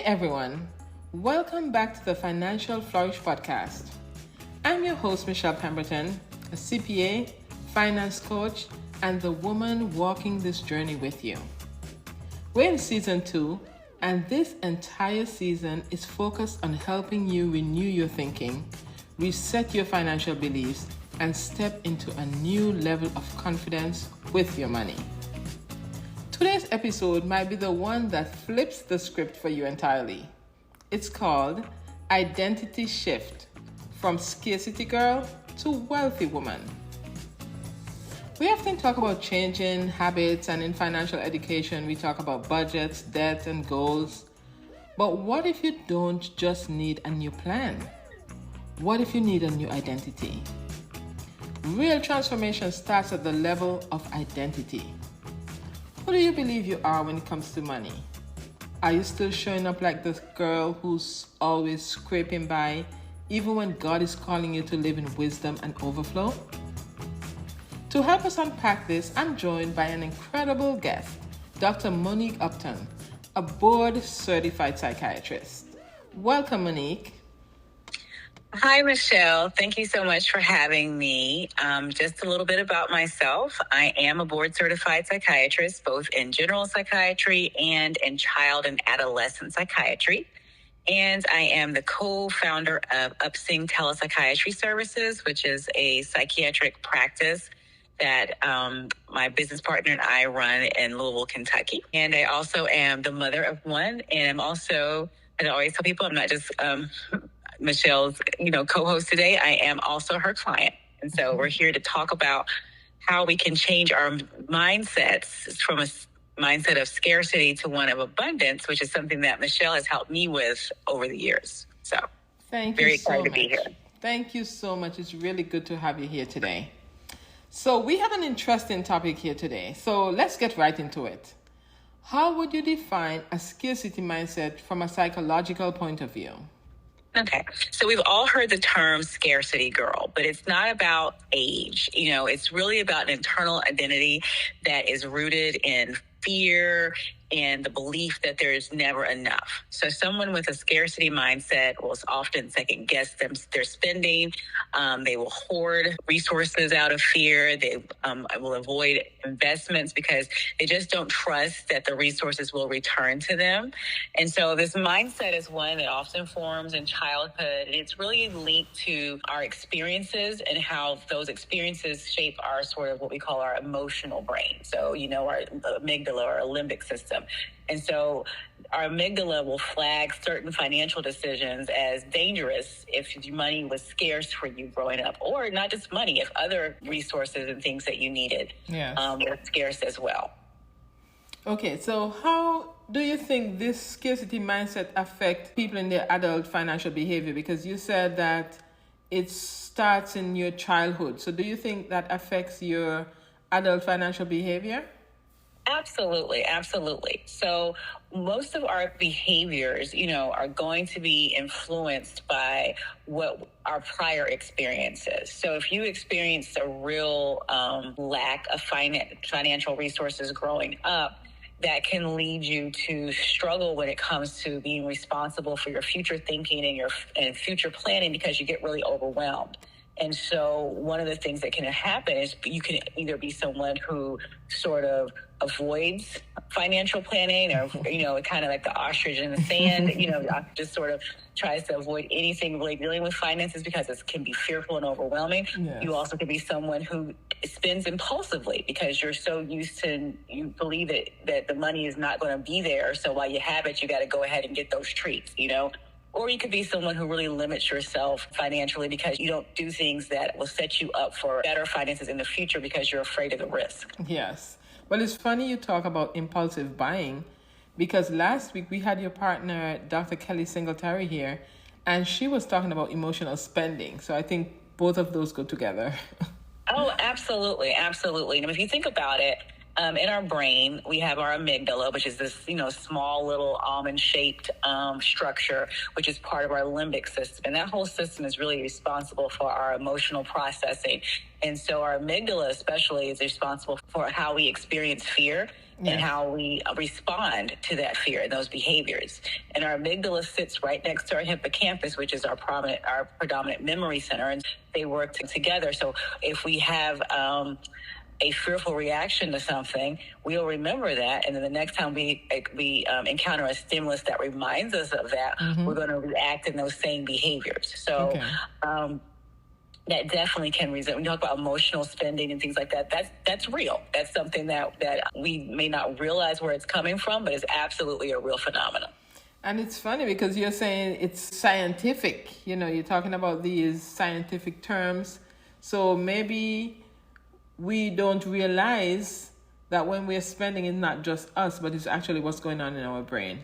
Hey everyone, welcome back to the Financial Flourish Podcast. I'm your host, Michele Pemberton, a CPA, finance coach, and the woman walking this journey with you. We're in season 2, and this entire season is focused on helping you renew your thinking, reset your financial beliefs, and step into a new level of confidence with your money. Today's episode might be the one that flips the script for you entirely. It's called Identity Shift, from Scarcity Girl to Wealthy Woman. We often talk about changing habits, and in financial education, we talk about budgets, debt, and goals. But what if you don't just need a new plan? What if you need a new identity? Real transformation starts at the level of identity. Who do you believe you are when it comes to money? Are you still showing up like the girl who's always scraping by, even when God is calling you to live in wisdom and overflow? To help us unpack this, I'm joined by an incredible guest, Dr. Monique Upton, a board-certified psychiatrist. Welcome, Monique. Hi, Michele. Thank you so much for having me. Just a little bit about myself. I am a board-certified psychiatrist, both in general psychiatry and in child and adolescent psychiatry. And I am the co-founder of Upsing Telepsychiatry Services, which is a psychiatric practice that my business partner and I run in Louisville, Kentucky. And I also am the mother of one. And I'm also, I always tell people, I'm not just Michele's, co-host today. I am also her client. And so we're here to talk about how we can change our mindsets from a mindset of scarcity to one of abundance, which is something that Michele has helped me with over the years. So very excited to be here. Thank you so much. It's really good to have you here today. So we have an interesting topic here today. So let's get right into it. How would you define a scarcity mindset from a psychological point of view? Okay. So we've all heard the term scarcity girl, but it's not about age. It's really about an internal identity that is rooted in fear and the belief that there is never enough. So someone with a scarcity mindset will often second guess their spending. They will hoard resources out of fear. They will avoid investments because they just don't trust that the resources will return to them. And so this mindset is one that often forms in childhood. And it's really linked to our experiences and how those experiences shape our sort of what we call our emotional brain. So, our amygdala or limbic system. And so our amygdala will flag certain financial decisions as dangerous if your money was scarce for you growing up, or not just money, if other resources and things that you needed were scarce as well. Okay, so how do you think this scarcity mindset affects people in their adult financial behavior? Because you said that it starts in your childhood. So do you think that affects your adult financial behavior? Absolutely. So most of our behaviors, are going to be influenced by what our prior experiences. So if you experienced a real lack of financial resources growing up, that can lead you to struggle when it comes to being responsible for your future thinking and future planning, because you get really overwhelmed. And so one of the things that can happen is you can either be someone who sort of avoids financial planning, or, kind of like the ostrich in the sand, just sort of tries to avoid anything really dealing with finances because it can be fearful and overwhelming. Yes. You also could be someone who spends impulsively because you're so used to, you believe that the money is not going to be there. So while you have it, you got to go ahead and get those treats, Or you could be someone who really limits yourself financially because you don't do things that will set you up for better finances in the future because you're afraid of the risk. Yes. Well, it's funny you talk about impulsive buying, because last week we had your partner, Dr. Kelly Singletary, here, and she was talking about emotional spending. So I think both of those go together. Oh, absolutely. And if you think about it, in our brain, we have our amygdala, which is this, small little almond-shaped structure, which is part of our limbic system. And that whole system is really responsible for our emotional processing. And so our amygdala especially is responsible for how we experience fear and how we respond to that fear and those behaviors. And our amygdala sits right next to our hippocampus, which is our predominant memory center, and they work together. So if we have a fearful reaction to something, we'll remember that, and then the next time we encounter a stimulus that reminds us of that, we're going to react in those same behaviors. So that definitely can result. When you talk about emotional spending and things like that, that's real. That's something that we may not realize where it's coming from, but it's absolutely a real phenomenon. And it's funny because you're saying it's scientific. You're talking about these scientific terms. So maybe we don't realize that when we're spending, it's not just us, but it's actually what's going on in our brain.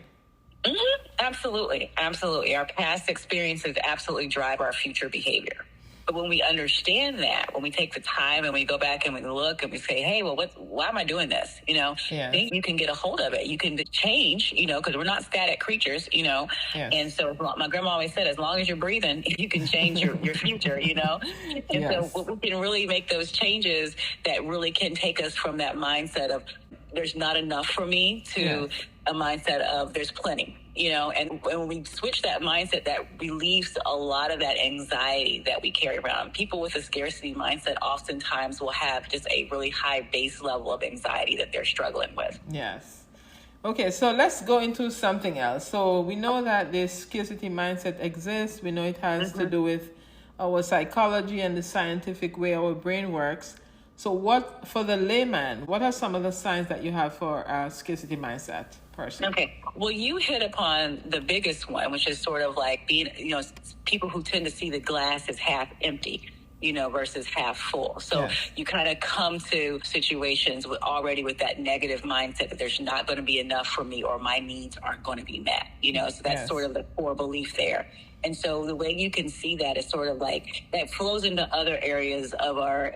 Absolutely. Absolutely. Our past experiences absolutely drive our future behavior. But when we understand that, when we take the time and we go back and we look and we say, hey, well, why am I doing this? Then you can get a hold of it. You can change, because we're not static creatures, And so my grandma always said, as long as you're breathing, you can change your future, And so we can really make those changes that really can take us from that mindset of there's not enough for me to a mindset of there's plenty. And when we switch that mindset, that relieves a lot of that anxiety that we carry around. People with a scarcity mindset oftentimes will have just a really high base level of anxiety that they're struggling with. Yes. Okay, so let's go into something else. So we know that this scarcity mindset exists. We know it has to do with our psychology and the scientific way our brain works. So for the layman, what are some of the signs that you have for a scarcity mindset person? Okay. Well, you hit upon the biggest one, which is sort of like being, people who tend to see the glass as half empty, versus half full. So you kind of come to situations already with that negative mindset that there's not going to be enough for me or my needs aren't going to be met, so that's sort of the core belief there. And so the way you can see that is sort of like that flows into other areas of our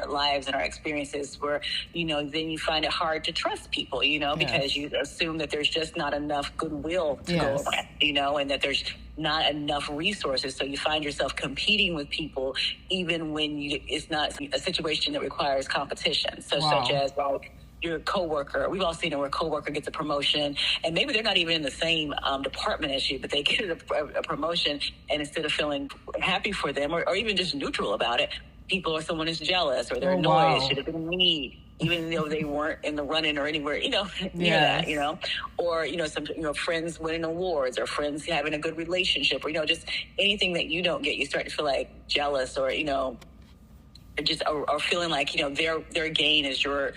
lives and our experiences where, then you find it hard to trust people, because you assume that there's just not enough goodwill to go around, and that there's not enough resources. So you find yourself competing with people even when it's not a situation that requires competition. So such as like your coworker. We've all seen it where a coworker gets a promotion, and maybe they're not even in the same department as you, but they get a promotion, and instead of feeling happy for them or even just neutral about it, people or someone is jealous or they're annoyed. It should have been me, even though they weren't in the running or anywhere, near that, or, some, friends winning awards or friends having a good relationship or, just anything that you don't get, you start to feel like jealous or, just or feeling like, their gain is your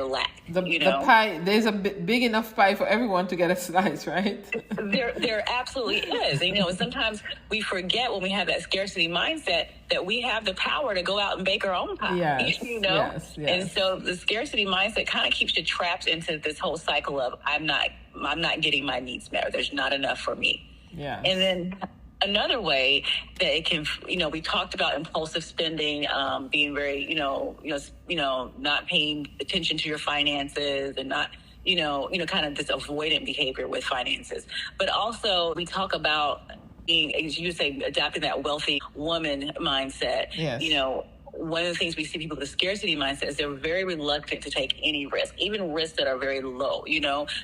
lack. The pie, there's a big enough pie for everyone to get a slice, right? There absolutely is. And sometimes we forget when we have that scarcity mindset that we have the power to go out and bake our own pie. Yes. And so the scarcity mindset kind of keeps you trapped into this whole cycle of I'm not getting my needs met. Or there's not enough for me. Yeah. And then another way that it can, we talked about impulsive spending, being very, not paying attention to your finances and not, kind of this avoidant behavior with finances. But also we talk about being, as you say, adapting that wealthy woman mindset. Yes. One of the things we see people with a scarcity mindset is they're very reluctant to take any risk, even risks that are very low,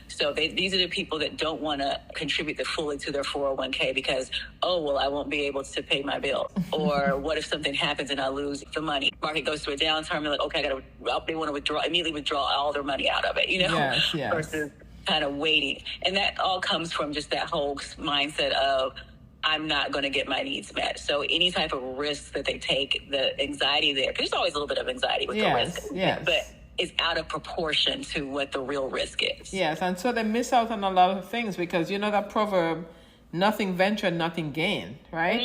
So these are the people that don't want to contribute fully to their 401k because, I won't be able to pay my bill. Or what if something happens and I lose the money? Market goes through a downturn, they're like, okay, they want to immediately withdraw all their money out of it, Yes. Versus kind of waiting. And that all comes from just that whole mindset of, I'm not going to get my needs met. So any type of risk that they take, the anxiety there, because there's always a little bit of anxiety with the risk, but it's out of proportion to what the real risk is. Yes, and so they miss out on a lot of things because that proverb, nothing ventured, nothing gained, right?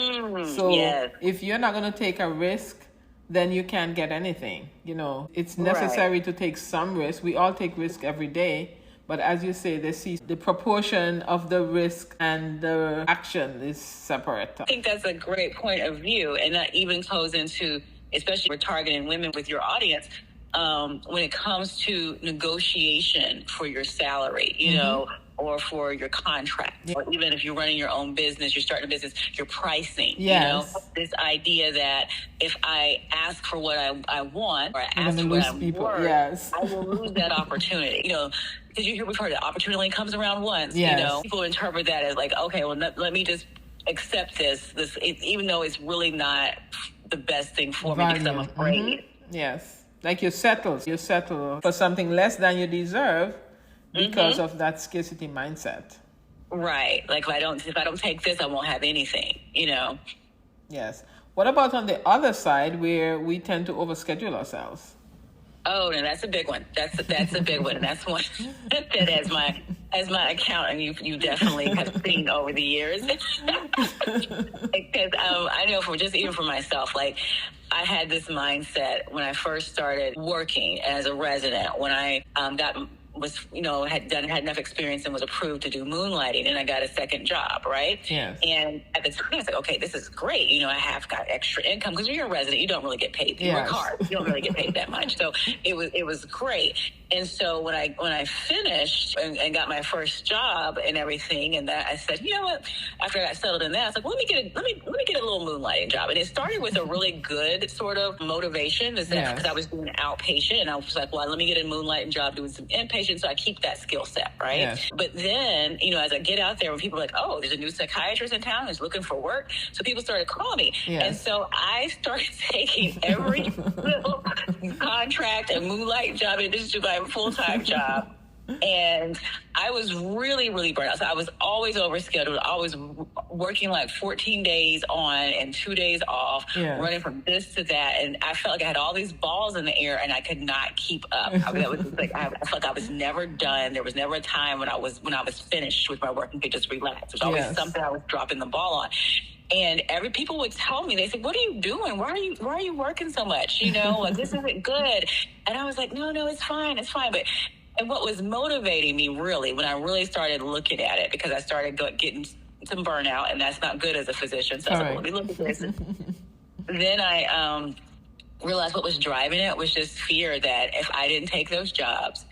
If you're not going to take a risk, then you can't get anything. It's necessary to take some risk. We all take risk every day. But as you say, they see the proportion of the risk and the action is separate. I think that's a great point of view. And that even goes into, especially if we're targeting women with your audience, when it comes to negotiation for your salary, you know, or for your contract, or even if you're running your own business, you're starting a business, your pricing, you know, this idea that if I ask for what I want, or I ask for what I'm worth, I will lose that opportunity, you know, because we've heard that opportunity comes around once, you know, people interpret that as like, okay, well, let me just accept this, even though it's really not the best thing for me because I'm afraid. Like you settle for something less than you deserve because of that scarcity mindset. Right. Like if I don't take this, I won't have anything, you know? Yes. What about on the other side where we tend to overschedule ourselves? Oh, no, that's a big one. That's a big one. And that's one that as my accountant, you definitely have seen over the years. Because I know even for myself, like I had this mindset when I first started working as a resident, when I had enough experience and was approved to do moonlighting, and I got a second job, right? Yes. And at the time, I was like, okay, this is great. You know, I have got extra income because when you're a resident, you don't really get paid. You work hard, you don't really get paid that much. So it was great. And so when I finished and got my first job and everything, and that I said, you know what? After I got settled in that, I was like, well, let me get a little moonlighting job. And it started with a really good sort of motivation, because I was doing outpatient, and I was like, well, let me get a moonlighting job doing some inpatient, so I keep that skill set, right? Yes. But then, you know, as I get out there, when people are like, oh, there's a new psychiatrist in town who's looking for work, so people started calling me, and so I started taking every little contract and moonlighting job in addition to my full-time job. And I was really, really burnt out. So I was always overscheduled, always working like 14 days on and 2 days off, running from this to that. And I felt like I had all these balls in the air and I could not keep up. I mean, I felt like I was never done. There was never a time when I was finished with my work and could just relax. There's always something I was dropping the ball on. And people would tell me, they said, what are you doing? Why are you working so much? You know, like, this isn't good. And I was like, no, it's fine. And what was motivating me really, when I really started looking at it, because I started getting some burnout, and that's not good as a physician. So I was like, well, let me look at this. Then I realized what was driving it was just fear that if I didn't take those jobs,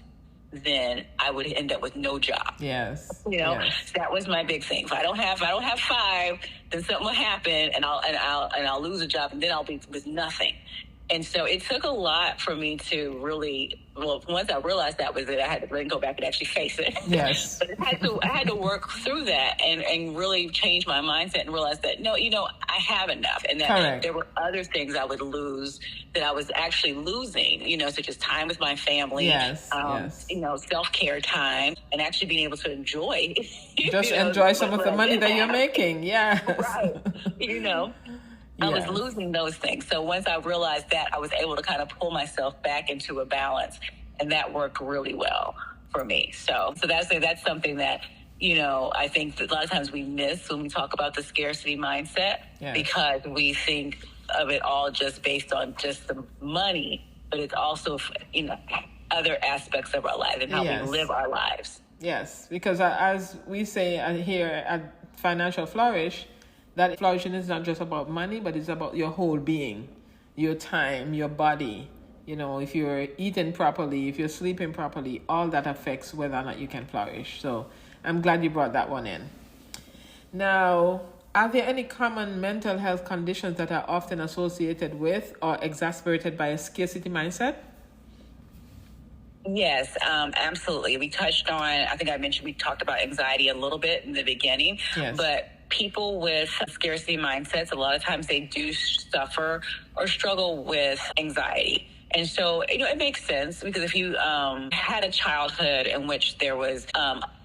then I would end up with no job. Yes. You know, that was my big thing. If I don't have 5, then something will happen, and I'll lose a job, and then I'll be with nothing. And so it took a lot for me to really, once I realized that was it, I had to really go back and actually face it. Yes. But I had to work through that and really change my mindset and realize that, no, you know, I have enough. And that there were other things I would lose that I was actually losing, you know, such as time with my family, you know, self-care time, and actually being able to enjoy. Just enjoy some of the money that you're making. Yes. Right. You know. I was losing those things. So once I realized that, I was able to kind of pull myself back into a balance, and that worked really well for me. So that's something that, you know, I think that a lot of times we miss when we talk about the scarcity mindset, because we think of it all just based on just the money, but it's also, you know, other aspects of our life and how we live our lives. Yes, because as we say here at Financial Flourish, that flourishing is not just about money, but it's about your whole being, your time, your body. You know, if you're eating properly, if you're sleeping properly, all that affects whether or not you can flourish. So I'm glad you brought that one in. Now, are there any common mental health conditions that are often associated with or exacerbated by a scarcity mindset? Yes, absolutely. We touched on, I think we talked about anxiety a little bit in the beginning, but people with scarcity mindsets, a lot of times they do suffer or struggle with anxiety. And so, you know, it makes sense, because if you had a childhood in which there was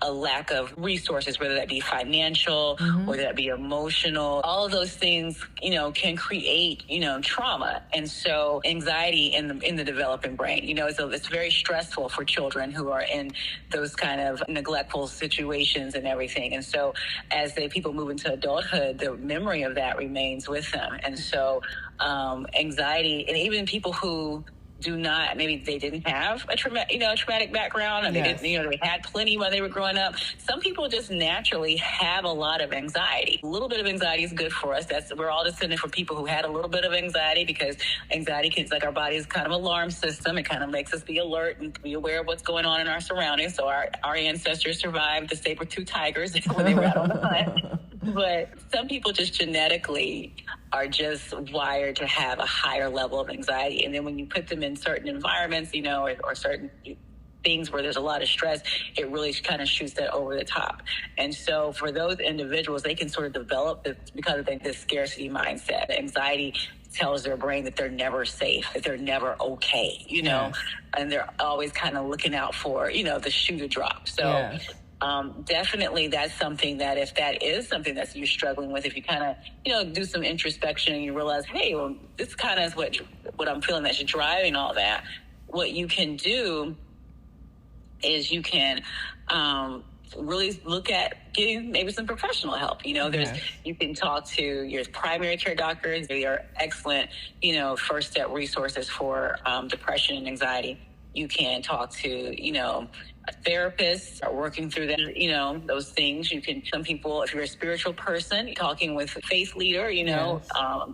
a lack of resources, whether that be financial, whether that be emotional, all of those things, you know, can create, you know, trauma. And so anxiety in the developing brain, you know, so it's very stressful for children who are in those kind of neglectful situations and everything. And so as people move into adulthood, the memory of that remains with them. And so anxiety, and even people who maybe they didn't have a traumatic background, and they didn't, they had plenty when they were growing up. Some people just naturally have a lot of anxiety. A little bit of anxiety is good for us. We're all descended from people who had a little bit of anxiety, because anxiety is like our body's kind of alarm system. It kind of makes us be alert and be aware of what's going on in our surroundings. So our ancestors survived the saber-tooth tigers when they were out on the hunt. But some people just genetically are just wired to have a higher level of anxiety. And then when you put them in certain environments, or certain things where there's a lot of stress, it really kind of shoots that over the top. And so for those individuals, they can sort of develop this because of this scarcity mindset. Anxiety tells their brain that they're never safe, that they're never okay, and they're always kind of looking out for, the shoe to drop. So definitely that's something that if that is something that you're struggling with, if you kind of, do some introspection and you realize, hey, well, this kind of is what I'm feeling that's driving all that. What you can do is you can really look at getting maybe some professional help. You can talk to your primary care doctors. They are excellent, first step resources for depression and anxiety. You can talk to, a therapist, are working through that, those things. Some people, if you're a spiritual person, talking with a faith leader,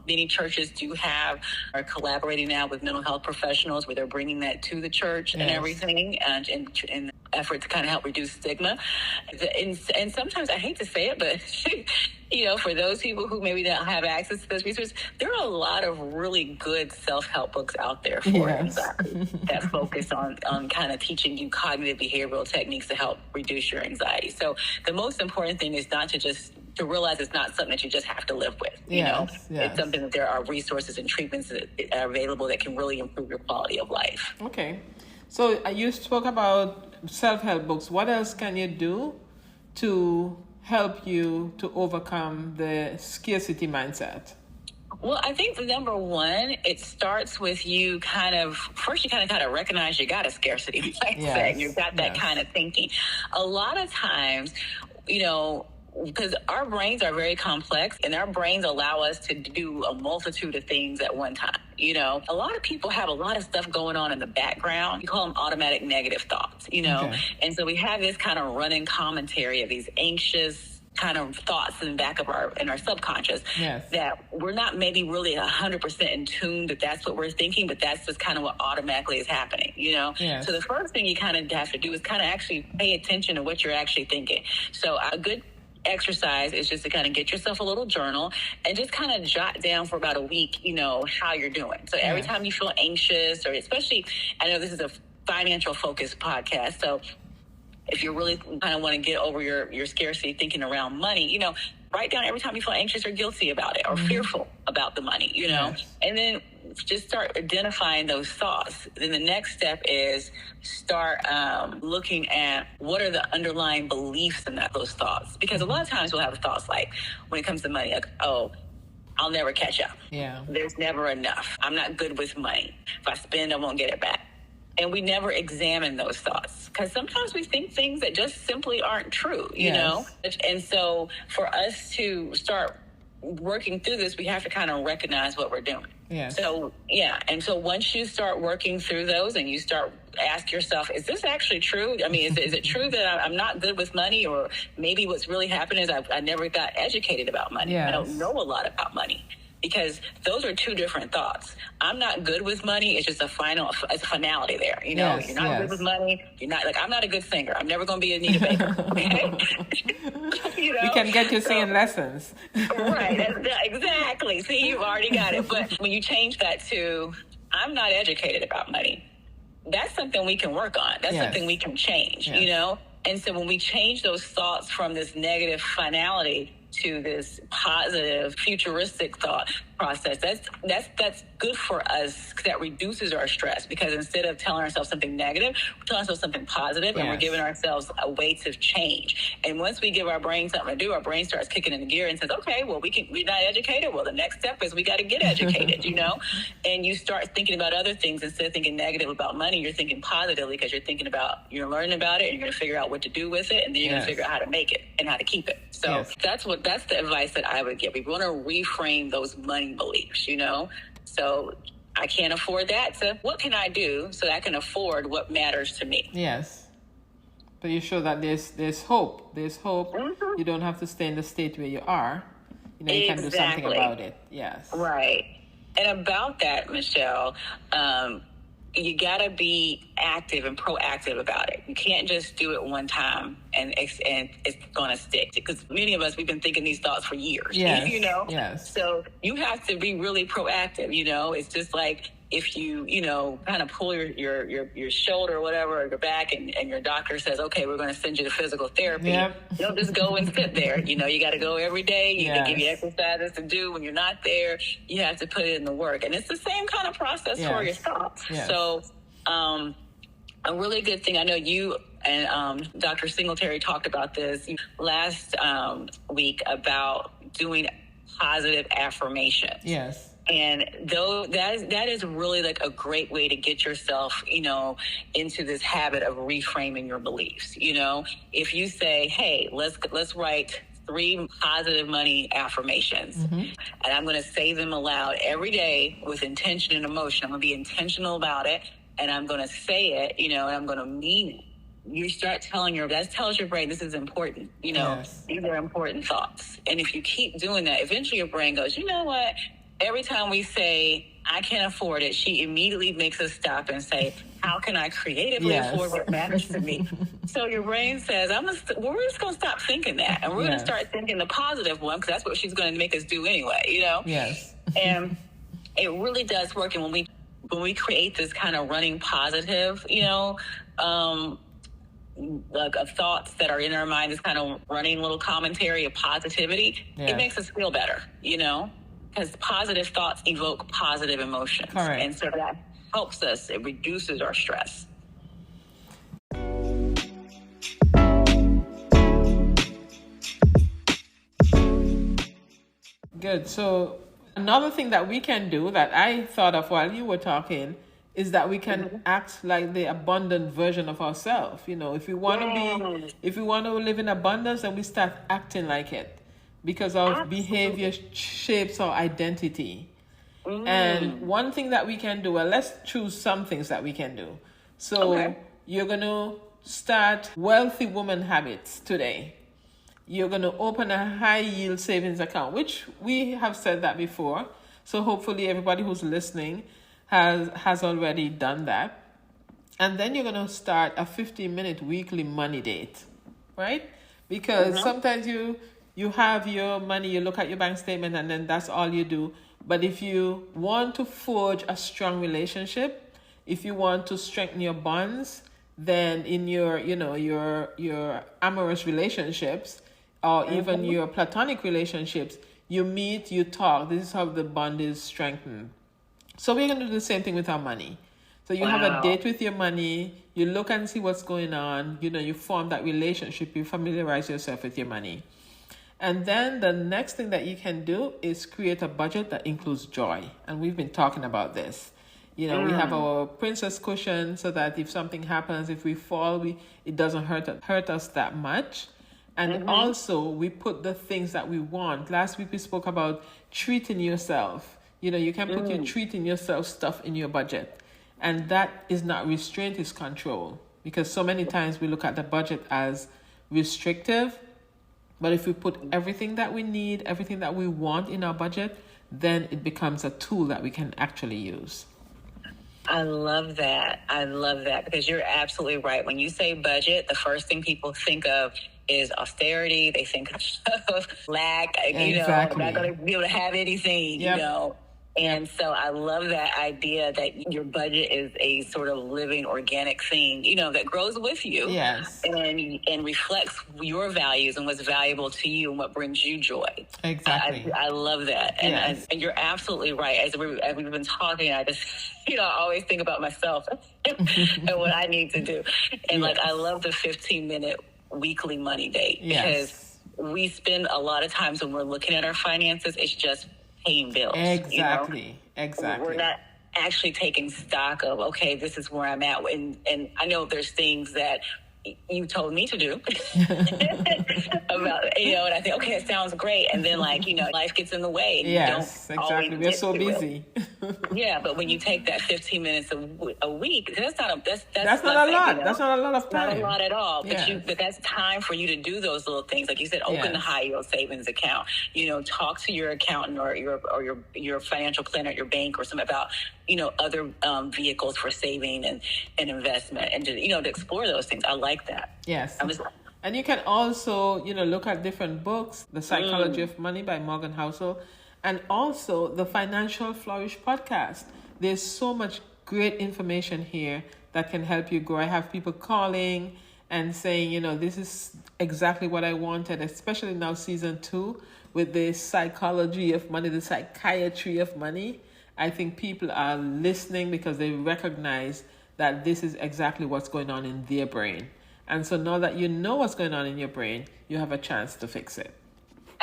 many churches are collaborating now with mental health professionals where they're bringing that to the church and everything, and in effort to kind of help reduce stigma. And sometimes, I hate to say it, but for those people who maybe don't have access to those resources, there are a lot of really good self-help books out there for anxiety that focus on kind of teaching you cognitive behavioral techniques to help reduce your anxiety. So the most important thing is not to realize it's not something that you just have to live with. It's something that there are resources and treatments that are available that can really improve your quality of life. Okay. So you spoke about self-help books. What else can you do to help you to overcome the scarcity mindset? Well, I think the number one, it starts with you kind of recognize you got a scarcity mindset. You've got that kind of thinking. A lot of times, because our brains are very complex and our brains allow us to do a multitude of things at one time. A lot of people have a lot of stuff going on in the background. You call them automatic negative thoughts, And so we have this kind of running commentary of these anxious kind of thoughts in the back of our subconscious that we're not maybe really 100% in tune that that's what we're thinking, but that's just kind of what automatically is happening, So the first thing you kind of have to do is kind of actually pay attention to what you're actually thinking. So a good exercise is just to kind of get yourself a little journal and just kind of jot down for about a week, how you're doing. So every time you feel anxious, or especially, I know this is a financial focused podcast, so if you really kind of want to get over your scarcity thinking around money, write down every time you feel anxious or guilty about it or fearful about the money, and then just start identifying those thoughts. Then the next step is start looking at what are the underlying beliefs in those thoughts. Because a lot of times we'll have thoughts like, when it comes to money, like, oh, I'll never catch up. There's never enough. I'm not good with money. If I spend, I won't get it back. And we never examine those thoughts because sometimes we think things that just simply aren't true, you know? And so for us to start working through this, we have to kind of recognize what we're doing. So, and so once you start working through those and you start ask yourself, is this actually true? I mean, is it true that I'm not good with money? Or maybe what's really happening is I never got educated about money. I don't know a lot about money. Because those are two different thoughts. I'm not good with money. It's just it's a finality there. You're not good with money. You're not I'm not a good singer. I'm never going to be Anita Baker. Okay? We can get you singing lessons. Right. Exactly. See, you've already got it. But when you change that to, I'm not educated about money, that's something we can work on. That's something we can change, And so when we change those thoughts from this negative finality to this positive, futuristic thought process, that's good for us. That reduces our stress because instead of telling ourselves something negative, we're telling ourselves something positive, and we're giving ourselves a way to change. And once we give our brain something to do, our brain starts kicking into gear and says, okay, well, we're not educated. Well, the next step is we got to get educated, and you start thinking about other things. Instead of thinking negative about money, you're thinking positively because you're learning about it and you're going to figure out what to do with it, and then you're going to figure out how to make it and how to keep it. So that's the advice that I would give. We want to reframe those money beliefs, So I can't afford that. So what can I do so that I can afford what matters to me? Yes. But you show that there's hope. There's hope. Mm-hmm. You don't have to stay in the state where you are. You know, you can do something about it. Yes. Right. And about that, Michele, you got to be active and proactive about it. You can't just do it one time and it's going to stick. Because many of us, we've been thinking these thoughts for years, yes. you know? Yes. So you have to be really proactive, you know? It's just like if you, you know, kind of pull your shoulder or whatever, or your back, and your doctor says, okay, we're going to send you to physical therapy. Yep. You don't just go and sit there. You know, you got to go every day. You yes. give you exercises to do. When you're not there, you have to put in the work. And it's the same kind of process yes. for your thoughts. Yes. So a really good thing, I know you and Dr. Singletary talked about this last week about doing positive affirmations. Yes. And though that is really like a great way to get yourself, you know, into this habit of reframing your beliefs. You know, if you say, hey, let's write 3 positive money affirmations, mm-hmm. and I'm going to say them aloud every day with intention and emotion. I'm going to be intentional about it, and I'm going to say it, you know, and I'm going to mean it. You start telling that tells your brain this is important. You know, yes. these are important thoughts. And if you keep doing that, eventually your brain goes, you know what? Every time we say, I can't afford it, she immediately makes us stop and say, how can I creatively yes. afford what matters to me? So your brain says, we're just going to stop thinking that. And we're yes. going to start thinking the positive one, because that's what she's going to make us do anyway, you know? Yes. And it really does work. And when we create this kind of running positive, you know, like thoughts that are in our mind, this kind of running little commentary of positivity, yes. It makes us feel better, you know? Because positive thoughts evoke positive emotions. Correct. And so that helps us. It reduces our stress. Good. So another thing that we can do that I thought of while you were talking is that we can mm-hmm. act like the abundant version of ourselves. You know, if we want to live in abundance, then we start acting like it. Because our Absolutely. Behavior shapes our identity. And one thing that we can do, well, let's choose some things that we can do. So you're going to start wealthy woman habits today. You're going to open a high yield savings account, which we have said that before. So hopefully everybody who's listening has already done that. And then you're going to start a 15-minute weekly money date, right? Because sometimes you have your money, you look at your bank statement, and then that's all you do. But if you want to forge a strong relationship, if you want to strengthen your bonds, then in your amorous relationships, or even your platonic relationships, you meet, you talk. This is how the bond is strengthened. So we're going to do the same thing with our money. So you have a date with your money, you look and see what's going on, you know, you form that relationship, you familiarize yourself with your money. And then the next thing that you can do is create a budget that includes joy. And we've been talking about this. You know, we have our princess cushion so that if something happens, if we fall, it doesn't hurt us that much. And also we put the things that we want. Last week we spoke about treating yourself. You know, you can put your treating yourself stuff in your budget. And that is not restraint, it's control. Because so many times we look at the budget as restrictive. But if we put everything that we need, everything that we want in our budget, then it becomes a tool that we can actually use. I love that. Because you're absolutely right. When you say budget, the first thing people think of is austerity. They think of lack. You know, I'm not going to be able to have anything, you know. And so I love that idea that your budget is a sort of living organic thing, you know, that grows with you. Yes. And reflects your values and what's valuable to you and what brings you joy. Exactly. I love that. And, and you're absolutely right. As we've been talking, I just, you know, I always think about myself and what I need to do. And like, I love the 15-minute weekly money date because we spend a lot of times when we're looking at our finances, it's just paying bills. Exactly. You know? Exactly. We're not actually taking stock of, okay, this is where I'm at. And I know there's things that you told me to do about, you know, and I think, okay, it sounds great. And then like, you know, life gets in the way. And yes, exactly. We're so busy. Yeah, but when you take that 15 minutes a week, that's not a that's not a lot. That's not a lot of time. Not a lot at all. Yes. But that's time for you to do those little things. Like you said, open the high yield savings account. Talk to your accountant or your financial planner at your bank or something about other vehicles for saving and investment, and to explore those things. I like that. Yes. And you can also look at different books. The Psychology of Money by Morgan Housel. And also the Financial Flourish podcast. There's so much great information here that can help you grow. I have people calling and saying, this is exactly what I wanted, especially now season 2 with the psychology of money, the psychiatry of money. I think people are listening because they recognize that this is exactly what's going on in their brain. And so now that you know what's going on in your brain, you have a chance to fix it.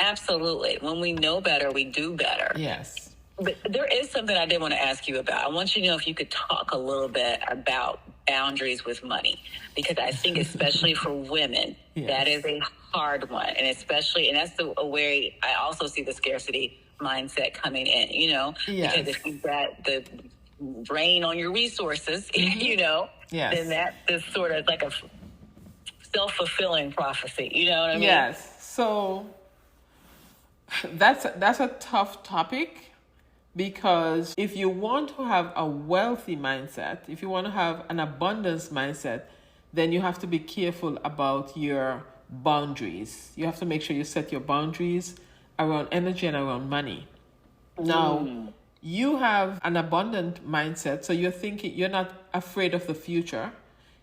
Absolutely. When we know better, we do better. Yes. But there is something I did want to ask you about. I want you to know if you could talk a little bit about boundaries with money, because I think especially for women, that is a hard one. And that's a way I also see the scarcity mindset coming in, because if you've got the drain on your resources, then that is sort of like a self-fulfilling prophecy. You know what I mean? Yes. So that's a tough topic, because if you want to have a wealthy mindset, if you want to have an abundance mindset, then you have to be careful about your boundaries. You have to make sure you set your boundaries around energy and around money. Now, you have an abundant mindset, so you're not afraid of the future.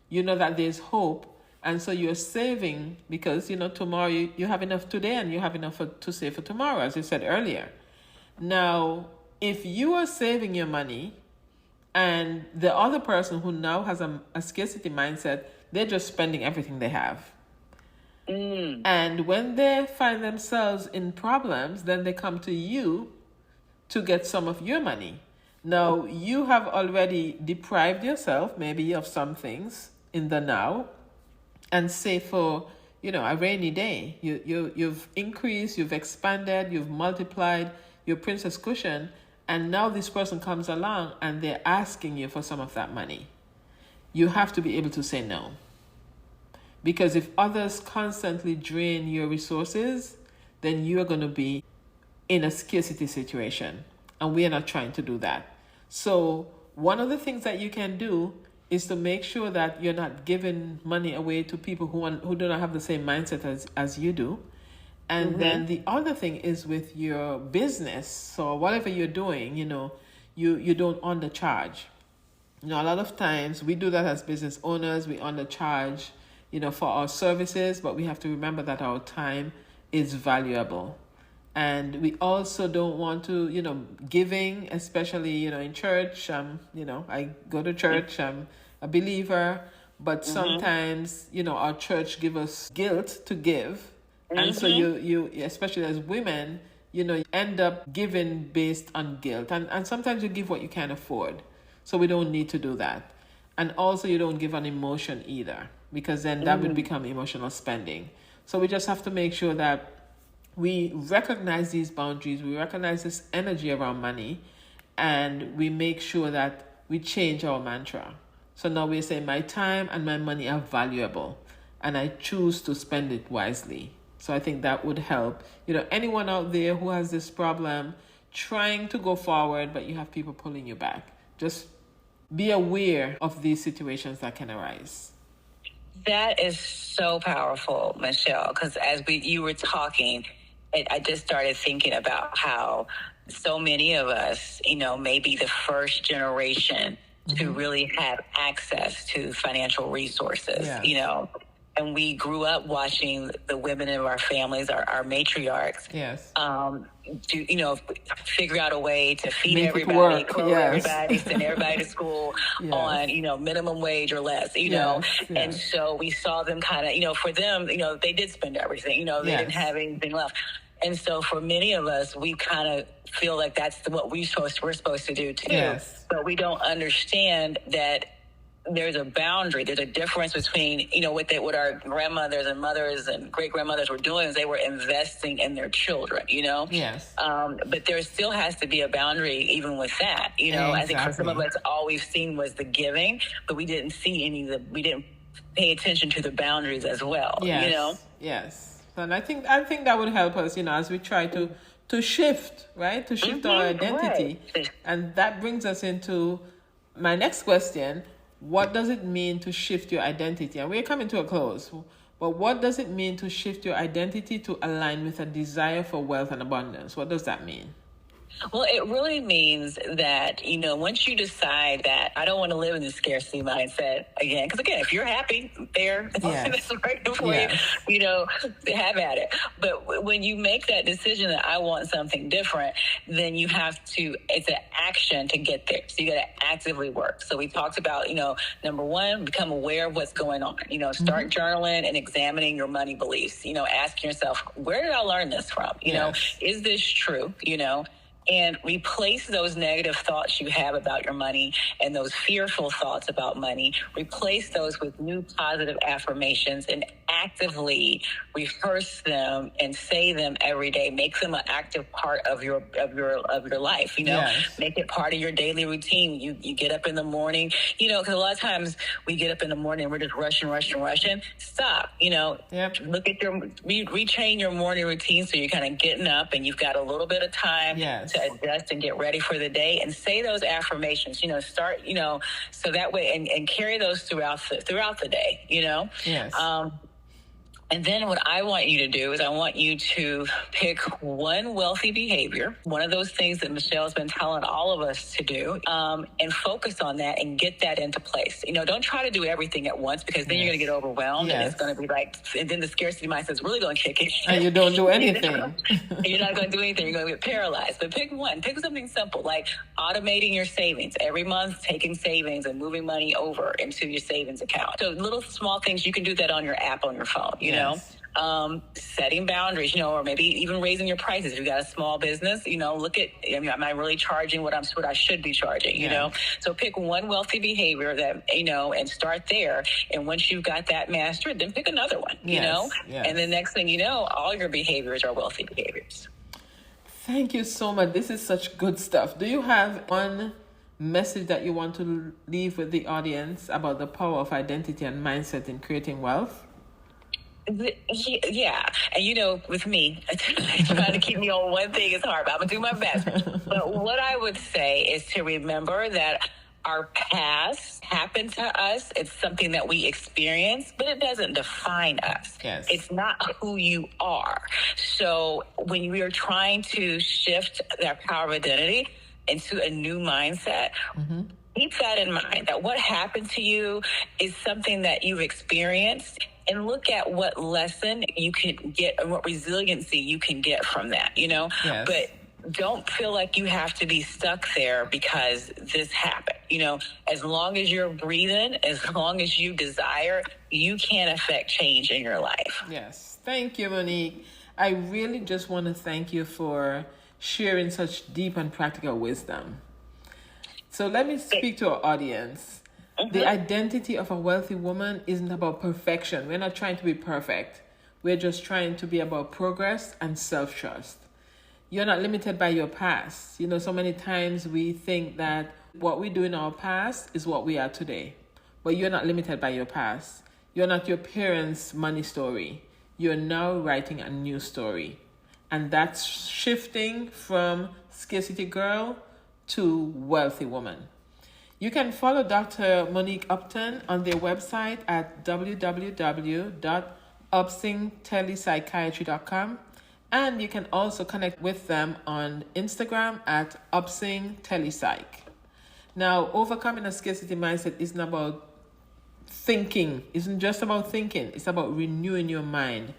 You know that there's hope. And so you're saving because, tomorrow you have enough today and you have enough to save for tomorrow, as you said earlier. Now, if you are saving your money and the other person who now has a scarcity mindset, they're just spending everything they have. And when they find themselves in problems, then they come to you to get some of your money. Now, you have already deprived yourself maybe of some things in the now, and save for, a rainy day. You've increased, you've expanded, you've multiplied your princess cushion, and now this person comes along and they're asking you for some of that money. You have to be able to say no. Because if others constantly drain your resources, then you're going to be in a scarcity situation. And we are not trying to do that. So one of the things that you can do is to make sure that you're not giving money away to people who do not have the same mindset as you do. And then the other thing is with your business. So whatever you're doing, you don't undercharge. A lot of times we do that as business owners. We undercharge, for our services, but we have to remember that our time is valuable. And we also don't want to, giving, especially, in church. I go to church. I'm a believer. But sometimes, our church give us guilt to give. And so you, especially as women, you end up giving based on guilt. And sometimes you give what you can't afford. So we don't need to do that. And also you don't give on emotion either, because then that would become emotional spending. So we just have to make sure that we recognize these boundaries, we recognize this energy around money, and we make sure that we change our mantra. So now we say my time and my money are valuable, and I choose to spend it wisely. So I think that would help. Anyone out there who has this problem, trying to go forward, but you have people pulling you back. Just be aware of these situations that can arise. That is so powerful, Michele, because as you were talking, I just started thinking about how so many of us, may be the first generation to really have access to financial resources, and we grew up watching the women of our families, our matriarchs, to, figure out a way to feed everybody, clothe everybody, send everybody to school on, minimum wage or less, And so we saw them kind of, for them, they did spend everything, they didn't have anything left. And so for many of us, we kind of feel like that's what we're supposed to do too. But we don't understand that there's a boundary. There's a difference between, what our grandmothers and mothers and great grandmothers were doing is they were investing in their children, Yes. But there still has to be a boundary even with that. Exactly. I think for some of us, all we've seen was the giving, but we didn't see we didn't pay attention to the boundaries as well. Yes. Yes. And I think that would help us, as we try to shift, right? To shift our identity. Right. And that brings us into my next question. What does it mean to shift your identity? And we're coming to a close. But what does it mean to shift your identity to align with a desire for wealth and abundance? What does that mean? Well, it really means that, once you decide that I don't want to live in the scarcity mindset again, because again, if you're happy there, that's right for you, have at it. But when you make that decision that I want something different, then you have to, it's an action to get there. So you got to actively work. So we talked about, number one, become aware of what's going on, start journaling and examining your money beliefs, asking yourself, where did I learn this from? Is this true? And replace those negative thoughts you have about your money and those fearful thoughts about money. Replace those with new positive affirmations and actively rehearse them and say them every day. Make them an active part of your life. Make it part of your daily routine. You get up in the morning. Because a lot of times we get up in the morning and we're just rushing. Stop. Look at retrain your morning routine so you're kind of getting up and you've got a little bit of time. Yes. To adjust and get ready for the day and say those affirmations, start, so that way and carry those throughout the day, Yes. And then what I want you to do is I want you to pick one wealthy behavior, one of those things that Michele has been telling all of us to do, and focus on that and get that into place. Don't try to do everything at once because then you're going to get overwhelmed and it's going to be and then the scarcity mindset is really going to kick in. And you don't do anything. You're not going to do anything. You're going to get paralyzed. But pick one. Pick something simple like automating your savings. Every month, taking savings and moving money over into your savings account. So little small things, you can do that on your app on your phone, setting boundaries, or maybe even raising your prices. If you've got a small business, look at, am I really charging what I should be charging, So pick one wealthy behavior that, and start there. And once you've got that mastered, then pick another one, Yes. And the next thing you know, all your behaviors are wealthy behaviors. Thank you so much. This is such good stuff. Do you have one message that you want to leave with the audience about the power of identity and mindset in creating wealth? Yeah. And with me, trying to keep me on one thing is hard, but I'm going to do my best. But what I would say is to remember that our past happened to us. It's something that we experience, but it doesn't define us. Yes. It's not who you are. So when we are trying to shift that power of identity into a new mindset, keep that in mind, that what happened to you is something that you've experienced, and look at what lesson you can get and what resiliency you can get from that, Yes. But don't feel like you have to be stuck there because this happened. As long as you're breathing, as long as you desire, you can affect change in your life. Yes. Thank you, Monique. I really just want to thank you for sharing such deep and practical wisdom. So let me speak to our audience. The identity of a wealthy woman isn't about perfection. We're not trying to be perfect. We're just trying to be about progress and self-trust. You're not limited by your past. So many times we think that what we do in our past is what we are today. But you're not limited by your past. You're not your parents' money story. You're now writing a new story. And that's shifting from scarcity girl to wealthy woman. You can follow Dr. Monique Upton on their website at www.upsingtelepsychiatry.com, and you can also connect with them on Instagram at upsingtelepsych. Now, overcoming a scarcity mindset isn't about thinking, isn't just about thinking, it's about renewing your mind.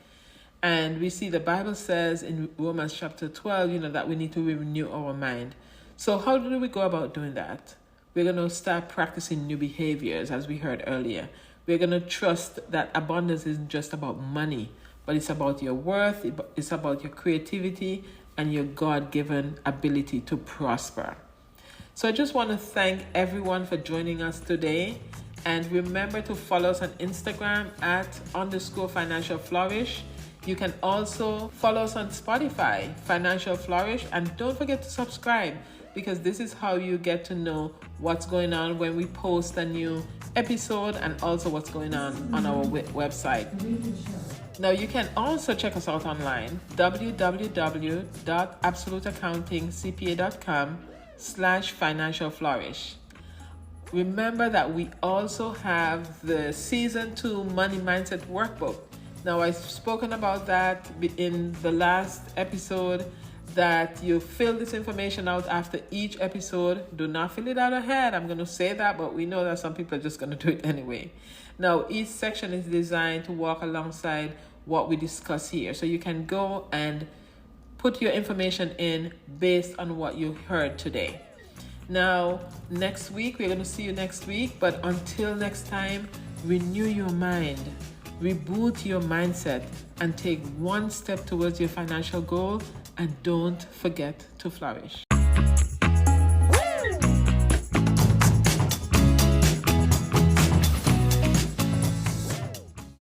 And we see the Bible says in Romans chapter 12, that we need to renew our mind. So how do we go about doing that? We're going to start practicing new behaviors, as we heard earlier. We're going to trust that abundance isn't just about money, but it's about your worth, it's about your creativity, and your God-given ability to prosper. So I just want to thank everyone for joining us today. And remember to follow us on Instagram at _financial flourish. You can also follow us on Spotify, Financial Flourish, and don't forget to subscribe, because this is how you get to know what's going on when we post a new episode and also what's going on our website. Now you can also check us out online, www.absoluteaccountingcpa.com/financial flourish. Remember that we also have the Season 2 Money Mindset Workbook. Now, I've spoken about that in the last episode, that you fill this information out after each episode. Do not fill it out ahead. I'm going to say that, but we know that some people are just going to do it anyway. Now, each section is designed to walk alongside what we discuss here. So you can go and put your information in based on what you heard today. Now, next week, we're going to see you next week. But until next time, renew your mind, reboot your mindset, and take one step towards your financial goal. And don't forget to flourish.